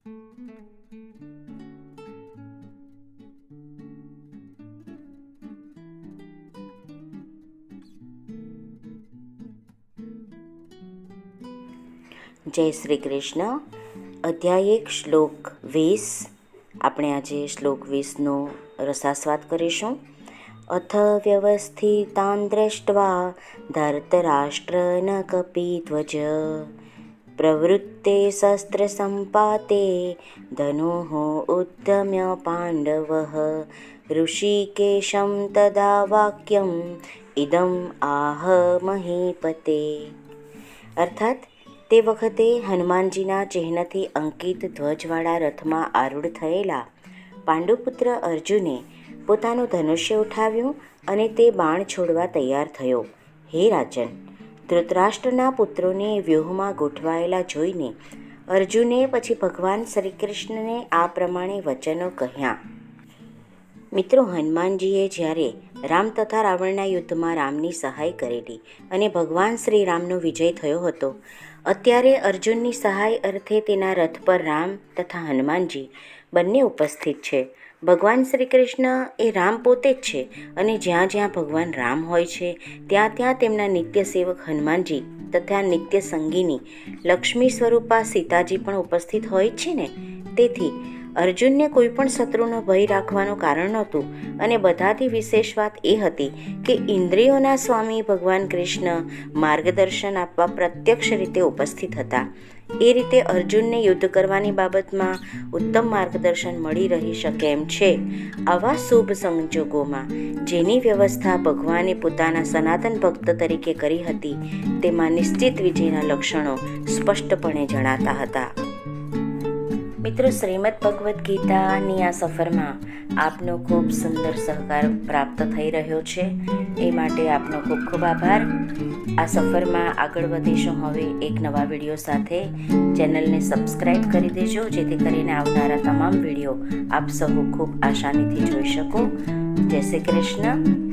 જય શ્રી કૃષ્ણ. અધ્યાય 1 શ્લોક 20. આપણે આજે શ્લોક 20નો રસાસ્વાદ કરીશું. અથ વ્યવસ્થિતાન દ્રષ્ટવા ધર્તરાષ્ટ્ર ન કપિધ્વજ પ્રવૃત્તે શસ્ત્ર સંપાતે ધનુઃ ઉદ્યમ્ય પાંડવઃ ઋષિકેશં તદા વાક્યમ ઇદમ આહ મહીપતે. અર્થાત તે વખતે હનુમાનજીના ચિહ્નથી અંકિત ધ્વજવાળા રથમાં આરૂઢ થયેલા પાંડુપુત્ર અર્જુને પોતાનું ધનુષ્ય ઉઠાવ્યું અને તે બાણ છોડવા તૈયાર થયો. હે રાજન, ધૃતરાષ્ટ્રના પુત્રોને વ્યૂહમાં ગોઠવાયેલા જોઈને અર્જુને પછી ભગવાન શ્રી કૃષ્ણને આ પ્રમાણે વચનો કહ્યા. મિત્રો, હનુમાનજીએ જ્યારે રામ તથા રાવણના યુદ્ધમાં રામની સહાય કરેલી અને ભગવાન શ્રી રામનો વિજય થયો હતો, અત્યારે અર્જુનની સહાય અર્થે તેના રથ પર રામ તથા હનુમાનજી બંને ઉપસ્થિત છે. ભગવાન શ્રી કૃષ્ણ એ રામ પોતે જ છે અને જ્યાં જ્યાં ભગવાન રામ હોય છે ત્યાં ત્યાં તેમના નિત્ય સેવક હનુમાનજી તથા નિત્ય સંગીની લક્ષ્મી સ્વરૂપા સીતાજી પણ ઉપસ્થિત હોય છે ને. તેથી અર્જુનને કોઈ પણ શત્રુનો ભય રાખવાનું કારણ નહોતું. અને બધાથી વિશેષ વાત એ હતી કે ઇન્દ્રિયોના સ્વામી ભગવાન કૃષ્ણ માર્ગદર્શન આપવા પ્રત્યક્ષ રીતે ઉપસ્થિત હતા. એ રીતે અર્જુનને યુદ્ધ કરવાની બાબતમાં ઉત્તમ માર્ગદર્શન મળી રહી શકે એમ છે. આવા શુભ સંજોગોમાં જેની વ્યવસ્થા ભગવાને પોતાના સનાતન ભક્ત તરીકે કરી હતી તેમાં નિશ્ચિત વિજયના લક્ષણો સ્પષ્ટપણે જણાતા હતા. મિત્રો, શ્રીમદ ભગવદ્ ગીતાની આ સફરમાં આપનો ખૂબ સુંદર સહકાર પ્રાપ્ત થઈ રહ્યો છે. એ માટે આપનો ખૂબ ખૂબ આભાર. આ સફરમાં આગળ વધીશું હવે એક નવા વિડીયો સાથે. ચેનલને સબસ્ક્રાઈબ કરી દેજો જેથી કરીને આવનારા તમામ વિડીયો આપ સહુ ખૂબ આસાનીથી જોઈ શકો. જય શ્રી કૃષ્ણ.